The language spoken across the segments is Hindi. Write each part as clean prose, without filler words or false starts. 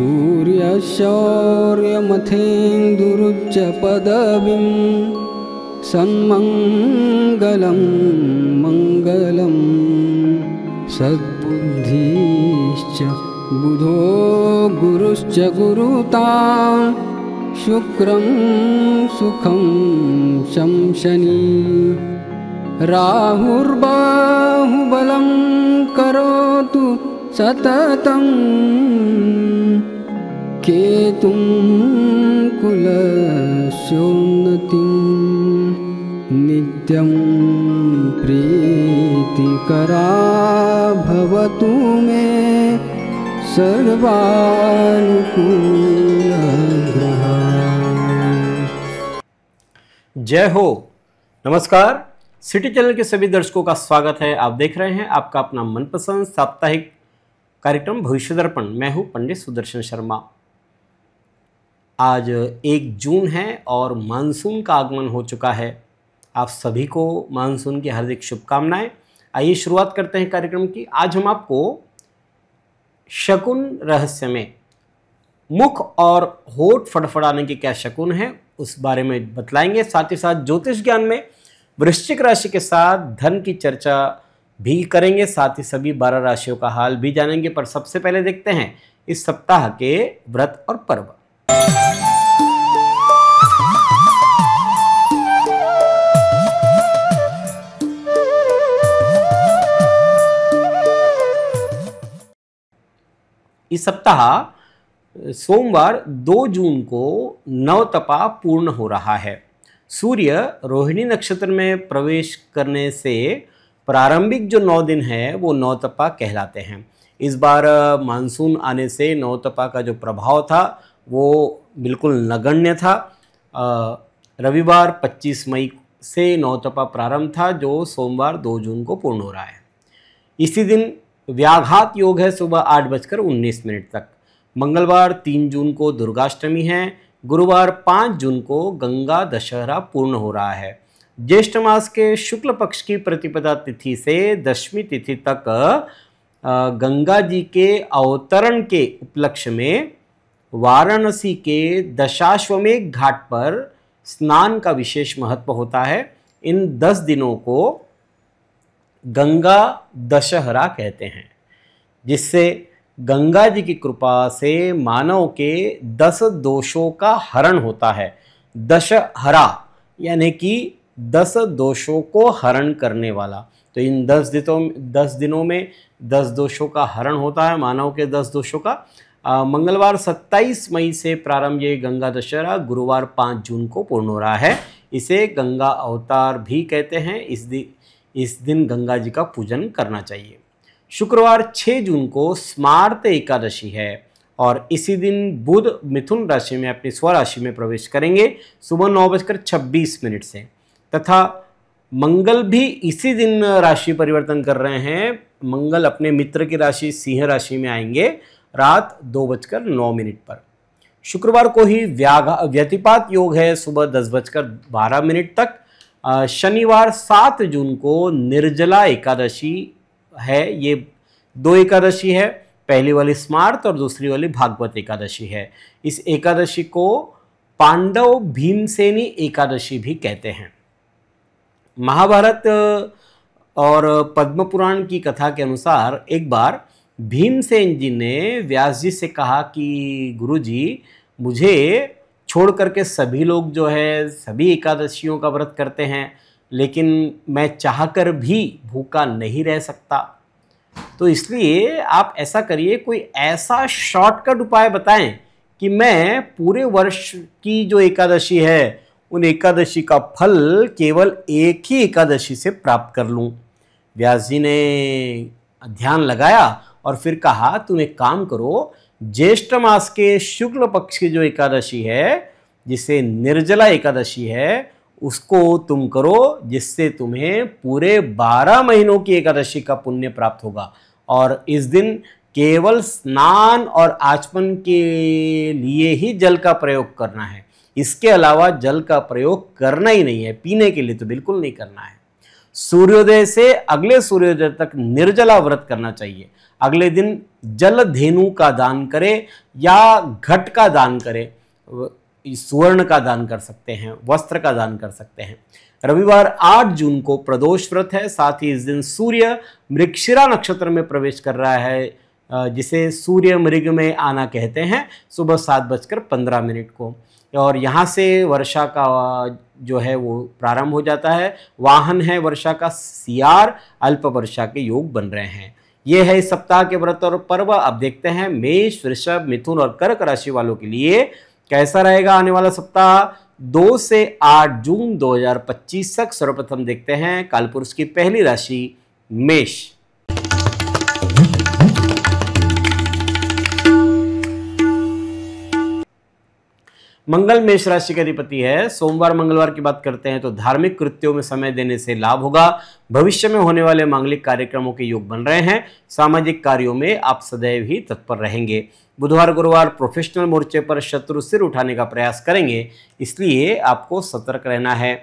सूर्यशौर्यमथेन्दुरुच्च पदवीं सन्मङ्गलं मङ्गलं सद्बुद्धिश्च बुधो गुरुश्च गुरुतां शुक्रं सुखं शंशनी राहुर्बाहुबलं करोतु सततं केतुं कुलस्योन्नतिं नित्यं प्रीतिकरा भवतु मे सर्वानुकूलग्रहा। जय हो। नमस्कार, सिटी चैनल के सभी दर्शकों का स्वागत है। आप देख रहे हैं आपका अपना मनपसंद साप्ताहिक कार्यक्रम भविष्य दर्पण। मैं हूं पंडित सुदर्शन शर्मा। आज 1 जून है और मानसून का आगमन हो चुका है। आप सभी को मानसून की हार्दिक शुभकामनाएं। आइए शुरुआत करते हैं कार्यक्रम की। आज हम आपको शकुन रहस्य में मुख और होठ फड़फड़ाने के क्या शकुन है उस बारे में बतलाएंगे। साथ ही साथ ज्योतिष ज्ञान में वृश्चिक राशि के साथ धन की चर्चा भी करेंगे। साथ ही सभी 12 राशियों का हाल भी जानेंगे। पर सबसे पहले देखते हैं इस सप्ताह के व्रत और पर्व। इस सप्ताह सोमवार 2 जून को नवतपा पूर्ण हो रहा है। सूर्य रोहिणी नक्षत्र में प्रवेश करने से प्रारंभिक जो 9 दिन है वो नवतपा कहलाते हैं। इस बार मानसून आने से नवतपा का जो प्रभाव था वो बिल्कुल नगण्य था। रविवार 25 मई से नवतपा प्रारंभ था जो सोमवार 2 जून को पूर्ण हो रहा है। इसी दिन व्याघात योग है सुबह 8:19 तक। मंगलवार 3 जून को दुर्गाष्टमी है। गुरुवार 5 जून को गंगा दशहरा पूर्ण हो रहा है। ज्येष्ठ मास के शुक्ल पक्ष की प्रतिपदा तिथि से दशमी तिथि तक गंगा जी के अवतरण के उपलक्ष्य में वाराणसी के दशाश्वमेध घाट पर स्नान का विशेष महत्व होता है। इन 10 दिनों को गंगा दशहरा कहते हैं, जिससे गंगा जी की कृपा से मानव के 10 दोषों का हरण होता है। दशहरा यानी कि 10 दोषों को हरण करने वाला। तो इन 10 दिनों में 10 दोषों का हरण होता है, मानव के 10 दोषों का। मंगलवार 27 मई से प्रारंभ ये गंगा दशहरा गुरुवार 5 जून को पूर्ण हो रहा है। इसे गंगा अवतार भी कहते हैं। इस दिन गंगा जी का पूजन करना चाहिए। शुक्रवार 6 जून को स्मार्त एकादशी है और इसी दिन बुध मिथुन राशि में अपनी स्वराशि में प्रवेश करेंगे सुबह 9:26 से, तथा मंगल भी इसी दिन राशि परिवर्तन कर रहे हैं। मंगल अपने मित्र की राशि सिंह राशि में आएंगे रात 2:09 पर। शुक्रवार को ही व्यतिपात योग है सुबह 10:12 तक। शनिवार 7 जून को निर्जला एकादशी है। ये 2 एकादशी है, पहली वाली स्मार्त और दूसरी वाली भागवत एकादशी है। इस एकादशी को पांडव भीमसेनी एकादशी भी कहते हैं। महाभारत और पद्म पुराण की कथा के अनुसार एक बार भीमसेन जी ने व्यास जी से कहा कि गुरुजी, मुझे छोड़ करके सभी लोग जो है सभी एकादशियों का व्रत करते हैं, लेकिन मैं चाहकर भी भूखा नहीं रह सकता। तो इसलिए आप ऐसा करिए, कोई ऐसा शॉर्टकट उपाय बताएं कि मैं पूरे वर्ष की जो एकादशी है उन एकादशी का फल केवल एक ही एकादशी से प्राप्त कर लूं। व्यास जी ने ध्यान लगाया और फिर कहा, तुम एक काम करो, ज्येष्ठ मास के शुक्ल पक्ष की जो एकादशी है, जिसे निर्जला एकादशी है, उसको तुम करो, जिससे तुम्हें पूरे 12 महीनों की एकादशी का पुण्य प्राप्त होगा। और इस दिन केवल स्नान और आचमन के लिए ही जल का प्रयोग करना है। इसके अलावा जल का प्रयोग करना ही नहीं है, पीने के लिए तो बिल्कुल नहीं करना है। सूर्योदय से अगले सूर्योदय तक निर्जला व्रत करना चाहिए। अगले दिन जल धेनु का दान करें या घट का दान करें, सुवर्ण का दान कर सकते हैं, वस्त्र का दान कर सकते हैं। रविवार 8 जून को प्रदोष व्रत है। साथ ही इस दिन सूर्य मृगशिरा नक्षत्र में प्रवेश कर रहा है, जिसे सूर्य मृग में आना कहते हैं, सुबह 7:15 को। और यहाँ से वर्षा का जो है वो प्रारंभ हो जाता है। वाहन है वर्षा का सियार, अल्प वर्षा के योग बन रहे हैं। ये है इस सप्ताह के व्रत और पर्व। अब देखते हैं मेष, वृषभ, मिथुन और कर्क राशि वालों के लिए कैसा रहेगा आने वाला सप्ताह 2 से 8 जून 2025 तक। सर्वप्रथम देखते हैं कालपुरुष की पहली राशि मेष। मंगल मेष राशि का अधिपति है। सोमवार मंगलवार की बात करते हैं तो धार्मिक कृत्यों में समय देने से लाभ होगा। भविष्य में होने वाले मांगलिक कार्यक्रमों के योग बन रहे हैं। सामाजिक कार्यों में आप सदैव ही तत्पर रहेंगे। बुधवार गुरुवार प्रोफेशनल मोर्चे पर शत्रु सिर उठाने का प्रयास करेंगे, इसलिए आपको सतर्क रहना है।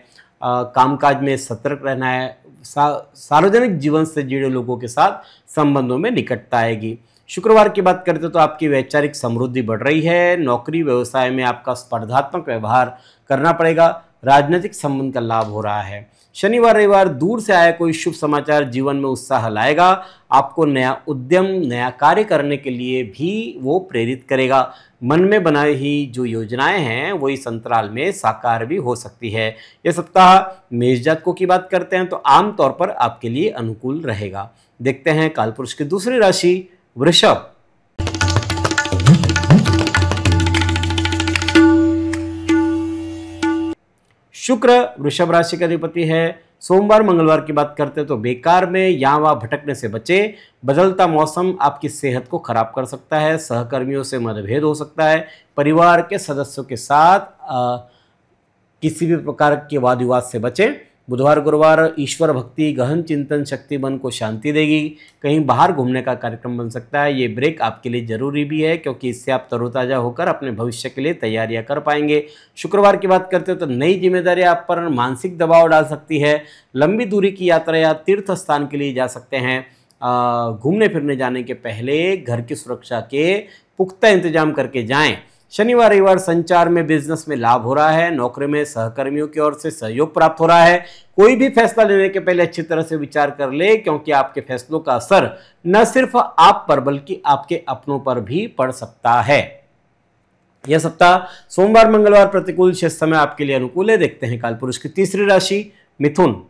कामकाज में सतर्क रहना है। सार्वजनिक जीवन से जुड़े लोगों के साथ संबंधों में निकटता आएगी। शुक्रवार की बात करते तो आपकी वैचारिक समृद्धि बढ़ रही है। नौकरी व्यवसाय में आपका स्पर्धात्मक व्यवहार करना पड़ेगा। राजनीतिक संबंध का लाभ हो रहा है। शनिवार रविवार दूर से आया कोई शुभ समाचार जीवन में उत्साह लाएगा। आपको नया उद्यम, नया कार्य करने के लिए भी वो प्रेरित करेगा। मन में बनाई ही जो योजनाएं हैं वो इस अंतराल में साकार भी हो सकती है। यह सप्ताह मेष जातकों की बात करते हैं तो आमतौर पर आपके लिए अनुकूल रहेगा। देखते हैं कालपुरुष की दूसरी राशि वृषभ। शुक्र वृषभ राशि का अधिपति है। सोमवार मंगलवार की बात करते हैं तो बेकार में यहाँ वहाँ भटकने से बचे। बदलता मौसम आपकी सेहत को खराब कर सकता है। सहकर्मियों से मतभेद हो सकता है। परिवार के सदस्यों के साथ किसी भी प्रकार के वाद विवाद से बचें। बुधवार गुरुवार ईश्वर भक्ति, गहन चिंतन शक्ति मन को शांति देगी। कहीं बाहर घूमने का कार्यक्रम बन सकता है। ये ब्रेक आपके लिए जरूरी भी है, क्योंकि इससे आप तरोताजा होकर अपने भविष्य के लिए तैयारियां कर पाएंगे। शुक्रवार की बात करते हो तो नई जिम्मेदारी आप पर मानसिक दबाव डाल सकती है। लंबी दूरी की यात्रा या तीर्थ स्थान के लिए जा सकते हैं। घूमने फिरने जाने के पहले घर की सुरक्षा के पुख्ता इंतजाम करके जाएं। शनिवार रविवार संचार में, बिजनेस में लाभ हो रहा है। नौकरी में सहकर्मियों की ओर से सहयोग प्राप्त हो रहा है। कोई भी फैसला लेने के पहले अच्छी तरह से विचार कर ले, क्योंकि आपके फैसलों का असर न सिर्फ आप पर बल्कि आपके अपनों पर भी पड़ सकता है। यह सप्ताह सोमवार मंगलवार प्रतिकूल, शेष समय आपके लिए अनुकूल है। देखते हैं कालपुरुष की तीसरी राशि मिथुन।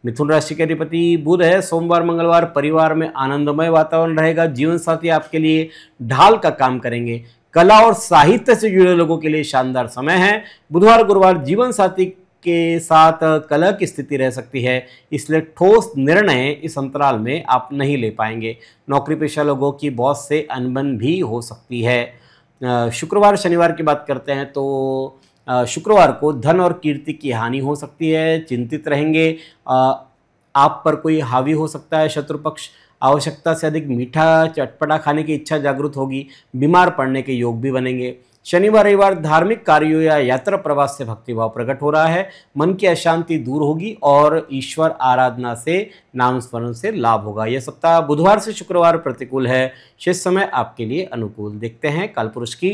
मिथुन राशि के अधिपति बुध है। सोमवार मंगलवार परिवार में आनंदमय वातावरण रहेगा। जीवन साथी आपके लिए ढाल का काम करेंगे। कला और साहित्य से जुड़े लोगों के लिए शानदार समय है। बुधवार गुरुवार जीवन साथी के साथ कलह की स्थिति रह सकती है, इसलिए ठोस निर्णय इस अंतराल में आप नहीं ले पाएंगे। नौकरी पेशा लोगों की बॉस से अनबन भी हो सकती है। शुक्रवार शनिवार की बात करते हैं तो शुक्रवार को धन और कीर्ति की हानि हो सकती है। चिंतित रहेंगे। आप पर कोई हावी हो सकता है शत्रु पक्ष। आवश्यकता से अधिक मीठा चटपटा खाने की इच्छा जागृत होगी। बीमार पड़ने के योग भी बनेंगे। शनिवार रविवार धार्मिक कार्यों या यात्रा प्रवास से भक्तिभाव प्रकट हो रहा है। मन की अशांति दूर होगी और ईश्वर आराधना से, नाम स्मरण से लाभ होगा। यह सप्ताह बुधवार से शुक्रवार प्रतिकूल है। शेष समय आपके लिए अनुकूल। देखते हैं कालपुरुष की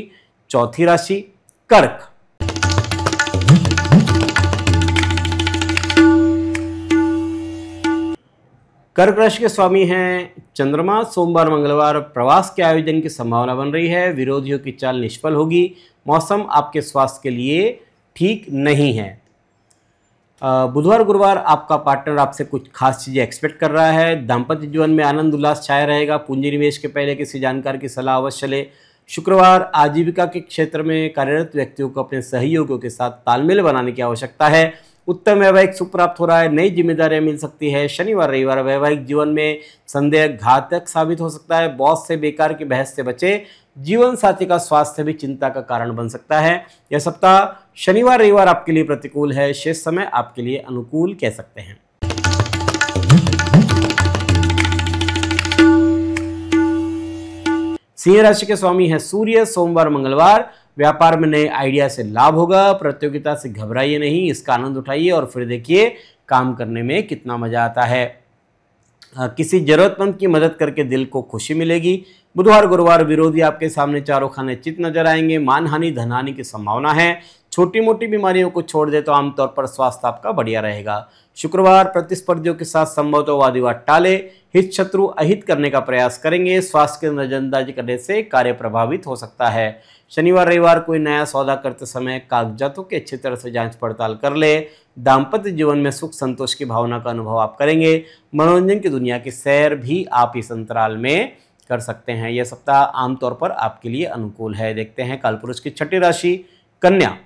चौथी राशि कर्क। कर्क राशि के स्वामी हैं चंद्रमा। सोमवार मंगलवार प्रवास के आयोजन की संभावना बन रही है। विरोधियों की चाल निष्फल होगी। मौसम आपके स्वास्थ्य के लिए ठीक नहीं है। बुधवार गुरुवार आपका पार्टनर आपसे कुछ खास चीज़ें एक्सपेक्ट कर रहा है। दाम्पत्य जीवन में आनंद उल्लास छाया रहेगा। पूंजी निवेश के पहले किसी जानकार की सलाह अवश्य ले। शुक्रवार आजीविका के क्षेत्र में कार्यरत व्यक्तियों को अपने सहयोगियों के साथ तालमेल बनाने की आवश्यकता है। उत्तम वैवाहिक सुख प्राप्त हो रहा है। नई जिम्मेदारियां मिल सकती है। शनिवार रविवार वैवाहिक जीवन में संदेह घातक साबित हो सकता है। बॉस से बेकार की बहस से बचे। जीवन साथी का स्वास्थ्य भी चिंता का कारण बन सकता है। यह सप्ताह शनिवार रविवार आपके लिए प्रतिकूल है। शेष समय आपके लिए अनुकूल कह सकते हैं। सिंह राशि के स्वामी है सूर्य। सोमवार मंगलवार व्यापार में नए आइडिया से लाभ होगा। प्रतियोगिता से घबराइए नहीं, इसका आनंद उठाइए और फिर देखिए काम करने में कितना मजा आता है। किसी जरूरतमंद की मदद करके दिल को खुशी मिलेगी। बुधवार गुरुवार विरोधी आपके सामने चारों खाने चित नजर आएंगे। मानहानि धनहानि की संभावना है। छोटी मोटी बीमारियों को छोड़ दे तो आमतौर पर स्वास्थ्य आपका बढ़िया रहेगा। शुक्रवार प्रतिस्पर्धियों के साथ संभवतः वाद विवाद टाले, हित शत्रु अहित करने का प्रयास करेंगे। स्वास्थ्य की नजरअंदाजी करने से कार्य प्रभावित हो सकता है। शनिवार रविवार कोई नया सौदा करते समय कागजातों की अच्छी तरह से जांच पड़ताल कर ले। दाम्पत्य जीवन में सुख संतोष की भावना का अनुभव आप करेंगे। मनोरंजन की दुनिया की सैर भी आप इस अंतराल में कर सकते हैं। यह सप्ताह आमतौर पर आपके लिए अनुकूल है। देखते हैं कालपुरुष की छठी राशि कन्या।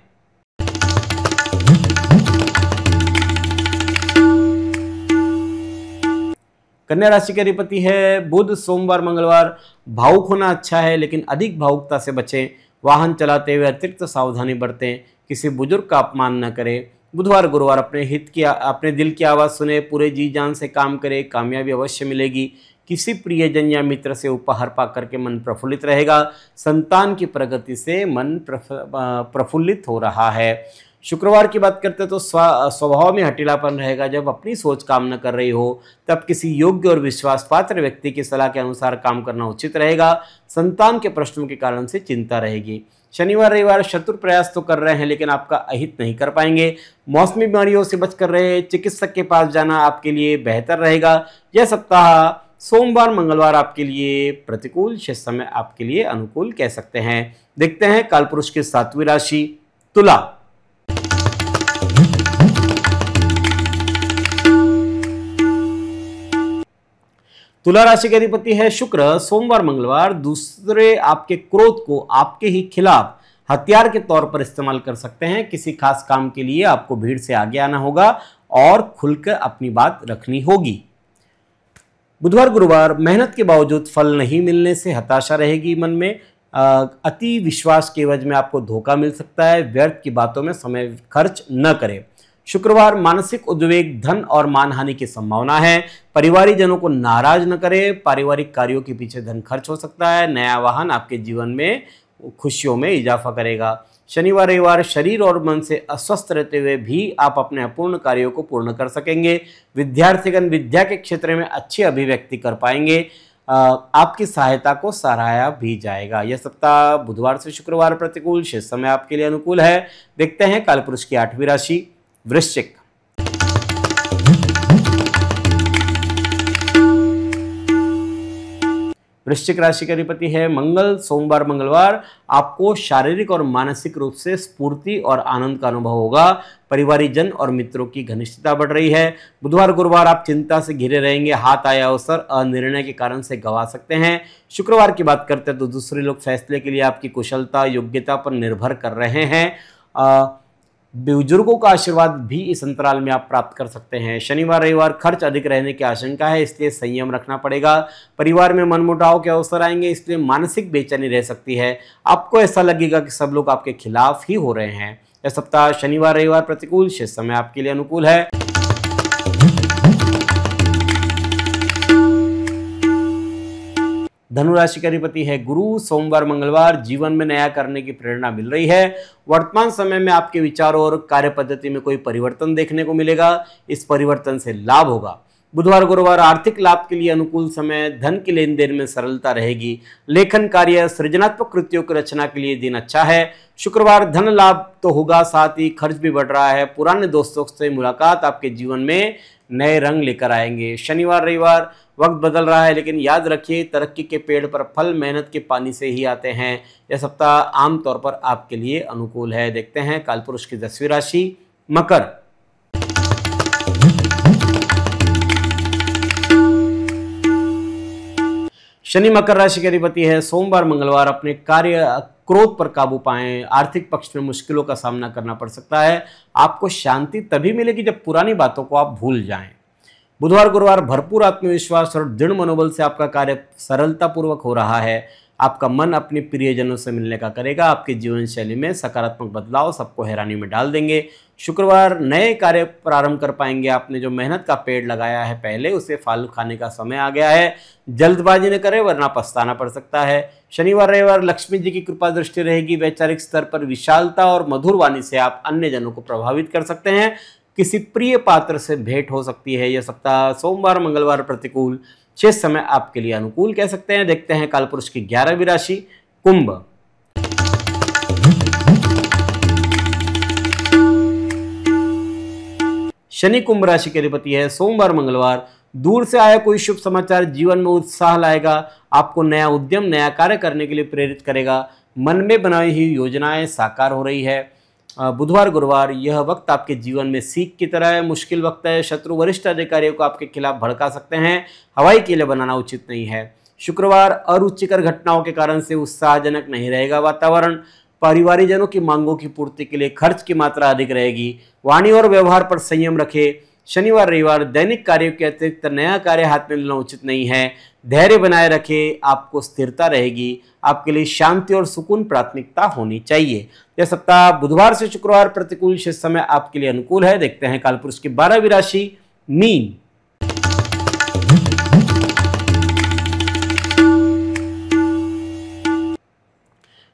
कन्या राशि के अधिपति है बुध। सोमवार मंगलवार भावुक होना अच्छा है, लेकिन अधिक भावुकता से बचें। वाहन चलाते हुए अतिरिक्त सावधानी बरतें। किसी बुजुर्ग का अपमान न करें। बुधवार गुरुवार अपने दिल की आवाज़ सुने। पूरे जी जान से काम करें, कामयाबी अवश्य मिलेगी। किसी प्रियजन या मित्र से उपहार पा करके मन प्रफुल्लित रहेगा। संतान की प्रगति से मन प्रफुल्लित हो रहा है। शुक्रवार की बात करते तो स्वभाव में हटीलापन रहेगा। जब अपनी सोच काम न कर रही हो तब किसी योग्य और विश्वास पात्र व्यक्ति की सलाह के अनुसार काम करना उचित रहेगा। संतान के प्रश्नों के कारण से चिंता रहेगी। शनिवार रविवार शत्रु प्रयास तो कर रहे हैं, लेकिन आपका अहित नहीं कर पाएंगे। मौसमी बीमारियों से बच कर रहे, चिकित्सक के पास जाना आपके लिए बेहतर रहेगा। यह सप्ताह सोमवार मंगलवार आपके लिए प्रतिकूल, शेष समय आपके लिए अनुकूल कह सकते हैं। देखते हैं कालपुरुष की सातवीं राशि तुला। तुला राशि के अधिपति है शुक्र। सोमवार मंगलवार दूसरे आपके क्रोध को आपके ही खिलाफ हथियार के तौर पर इस्तेमाल कर सकते हैं। किसी खास काम के लिए आपको भीड़ से आगे आना होगा और खुलकर अपनी बात रखनी होगी। बुधवार गुरुवार मेहनत के बावजूद फल नहीं मिलने से हताशा रहेगी मन में। अति विश्वास के एवज में आपको धोखा मिल सकता है। व्यर्थ की बातों में समय खर्च न करें। शुक्रवार मानसिक उद्वेग, धन और मानहानि की संभावना है। परिवारिक जनों को नाराज न करें। पारिवारिक कार्यों के पीछे धन खर्च हो सकता है। नया वाहन आपके जीवन में खुशियों में इजाफा करेगा। शनिवार रविवार शरीर और मन से अस्वस्थ रहते हुए भी आप अपने अपूर्ण कार्यों को पूर्ण कर सकेंगे। विद्यार्थीगण विद्या के क्षेत्र में अच्छी अभिव्यक्ति कर पाएंगे। आपकी सहायता को सराहा भी जाएगा। यह सप्ताह बुधवार से शुक्रवार प्रतिकूल, शेष समय आपके लिए अनुकूल है। देखते हैं कालपुरुष की आठवीं राशि वृश्चिक। वृश्चिक राशि का अधिपति है मंगल। सोमवार मंगलवार आपको शारीरिक और मानसिक रूप से स्फूर्ति और आनंद का अनुभव होगा। परिवारिक जन और मित्रों की घनिष्ठता बढ़ रही है। बुधवार गुरुवार आप चिंता से घिरे रहेंगे। हाथ आया अवसर अनिर्णय के कारण से गंवा सकते हैं। शुक्रवार की बात करते हैं तो दूसरे लोग फैसले के लिए आपकी कुशलता योग्यता पर निर्भर कर रहे हैं। बुजुर्गों का आशीर्वाद भी इस अंतराल में आप प्राप्त कर सकते हैं। शनिवार रविवार खर्च अधिक रहने की आशंका है, इसलिए संयम रखना पड़ेगा। परिवार में मनमुटाव के अवसर आएंगे, इसलिए मानसिक बेचैनी रह सकती है। आपको ऐसा लगेगा कि सब लोग आपके खिलाफ ही हो रहे हैं। यह सप्ताह शनिवार रविवार प्रतिकूल, शेष समय आपके लिए अनुकूल है। धनुराशि का अधिपति है गुरु। सोमवार मंगलवार जीवन में नया करने की प्रेरणा मिल रही है। वर्तमान समय में आपके विचारों और कार्य पद्धति में कोई परिवर्तन देखने को मिलेगा। इस परिवर्तन से लाभ होगा। बुधवार गुरुवार आर्थिक लाभ के लिए अनुकूल समय। धन के लेन देन में सरलता रहेगी। लेखन कार्य सृजनात्मक कृतियों की रचना के लिए दिन अच्छा है। शुक्रवार धन लाभ तो होगा, साथ ही खर्च भी बढ़ रहा है। पुराने दोस्तों से मुलाकात आपके जीवन में नए रंग लेकर आएंगे। शनिवार रविवार वक्त बदल रहा है, लेकिन याद रखिए तरक्की के पेड़ पर फल मेहनत के पानी से ही आते हैं। यह सप्ताह आमतौर पर आपके लिए अनुकूल है। देखते हैं कालपुरुष की 10वीं राशि मकर। शनि मकर राशि के अधिपति है। सोमवार मंगलवार अपने कार्य क्रोध पर काबू पाएं। आर्थिक पक्ष में मुश्किलों का सामना करना पड़ सकता है। आपको शांति तभी मिलेगी जब पुरानी बातों को आप भूल जाएं। बुधवार गुरुवार भरपूर आत्मविश्वास और दृढ़ मनोबल से आपका कार्य सरलतापूर्वक हो रहा है। आपका मन अपने प्रियजनों से मिलने का करेगा। आपके जीवन शैली में सकारात्मक बदलाव सबको हैरानी में डाल देंगे। शुक्रवार नए कार्य प्रारंभ कर पाएंगे। आपने जो मेहनत का पेड़ लगाया है पहले, उसे फल खाने का समय आ गया है। जल्दबाजी न करें वरना पछताना पड़ सकता है। शनिवार रविवार लक्ष्मी जी की कृपा दृष्टि रहेगी। वैचारिक स्तर पर विशालता और मधुर वाणी से आप अन्य जनों को प्रभावित कर सकते हैं। किसी प्रिय पात्र से भेंट हो सकती है। यह सप्ताह सोमवार मंगलवार प्रतिकूल, शेष समय आपके लिए अनुकूल कह सकते हैं। देखते हैं कालपुरुष की 11वीं राशि कुंभ। शनि कुंभ राशि के अधिपति है। सोमवार मंगलवार दूर से आया कोई शुभ समाचार जीवन में उत्साह लाएगा। आपको नया उद्यम, नया कार्य करने के लिए प्रेरित करेगा। मन में बनाई हुई योजनाएं साकार हो रही है। बुधवार गुरुवार यह वक्त आपके जीवन में सीख की तरह है। मुश्किल वक्त है। शत्रु वरिष्ठ अधिकारियों को आपके खिलाफ भड़का सकते हैं। हवाई किले बनाना उचित नहीं है। शुक्रवार अरुचिकर घटनाओं के कारण से उत्साहजनक नहीं रहेगा वातावरण। परिवारजनों की मांगों की पूर्ति के लिए खर्च की मात्रा अधिक रहेगी। वाणी और व्यवहार पर संयम रखें। शनिवार रविवार दैनिक कार्यों के अतिरिक्त नया कार्य हाथ में लेना उचित नहीं है। धैर्य बनाए रखें, आपको स्थिरता रहेगी। आपके लिए शांति और सुकून प्राथमिकता होनी चाहिए। यह सप्ताह बुधवार से शुक्रवार प्रतिकूल, शेष समय आपके लिए अनुकूल है। देखते हैं कालपुरुष की 12वीं राशि मीन।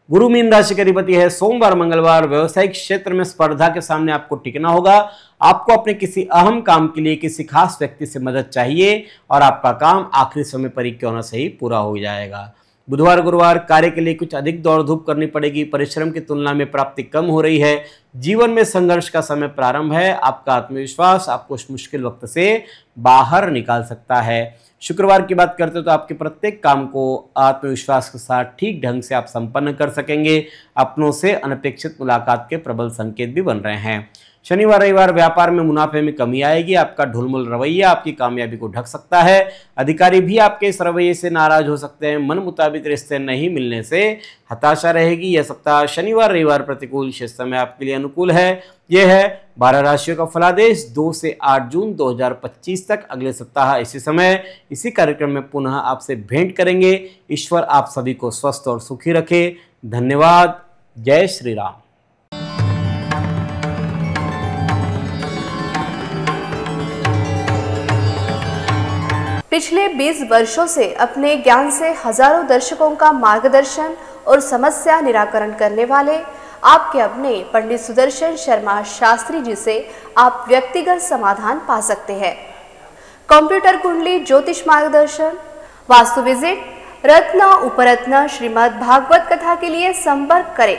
गुरु मीन राशि के अधिपति है। सोमवार मंगलवार व्यवसायिक क्षेत्र में स्पर्धा के सामने आपको टिकना होगा। आपको अपने किसी अहम काम के लिए किसी खास व्यक्ति से मदद चाहिए और आपका काम आखिरी समय पर ही क्यों न सही पूरा हो जाएगा। बुधवार गुरुवार कार्य के लिए कुछ अधिक दौड़ धूप करनी पड़ेगी। परिश्रम की तुलना में प्राप्ति कम हो रही है। जीवन में संघर्ष का समय प्रारंभ है। आपका आत्मविश्वास आपको उस मुश्किल वक्त से बाहर निकाल सकता है। शुक्रवार की बात करते तो आपके प्रत्येक काम को आत्मविश्वास के साथ ठीक ढंग से आप संपन्न कर सकेंगे। अपनों से अनपेक्षित मुलाकात के प्रबल संकेत भी बन रहे हैं। शनिवार रविवार व्यापार में मुनाफे में कमी आएगी। आपका ढुलमुल रवैया आपकी कामयाबी को ढक सकता है। अधिकारी भी आपके इस रवैये से नाराज हो सकते हैं। मन मुताबिक रिश्ते नहीं मिलने से हताशा रहेगी। यह सप्ताह शनिवार रविवार प्रतिकूल, शेष समय आपके लिए अनुकूल है। यह है 12 राशियों का फलादेश 2 से 8 जून 2025 तक। अगले सप्ताह इसी समय इसी कार्यक्रम में पुनः आपसे भेंट करेंगे। ईश्वर आप सभी को स्वस्थ और सुखी रखे। धन्यवाद। जय श्री राम। पिछले 20 वर्षों से अपने ज्ञान से हजारों दर्शकों का मार्गदर्शन और समस्या निराकरण करने वाले आपके अपने पंडित सुदर्शन शर्मा शास्त्री जी से आप व्यक्तिगत समाधान पा सकते हैं। कंप्यूटर कुंडली ज्योतिष मार्गदर्शन, वास्तु विजिट, रत्न उपरत्न श्रीमद् भागवत कथा के लिए संपर्क करें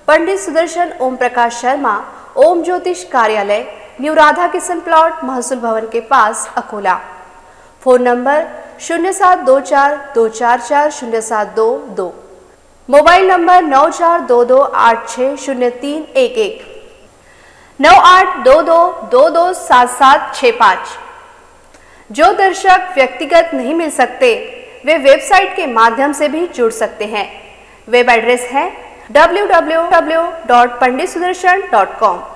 पंडित सुदर्शन ओम प्रकाश शर्मा, ओम ज्योतिष कार्यालय, न्यू राधा किशन प्लॉट, महसूल भवन के पास, Akola. Phone number 0724244072, mobile number 9422860311, 9822227765। जो दर्शक व्यक्तिगत नहीं मिल सकते वे वेबसाइट के माध्यम से भी जुड़ सकते हैं। वेब एड्रेस है www.panditsudarshan.com।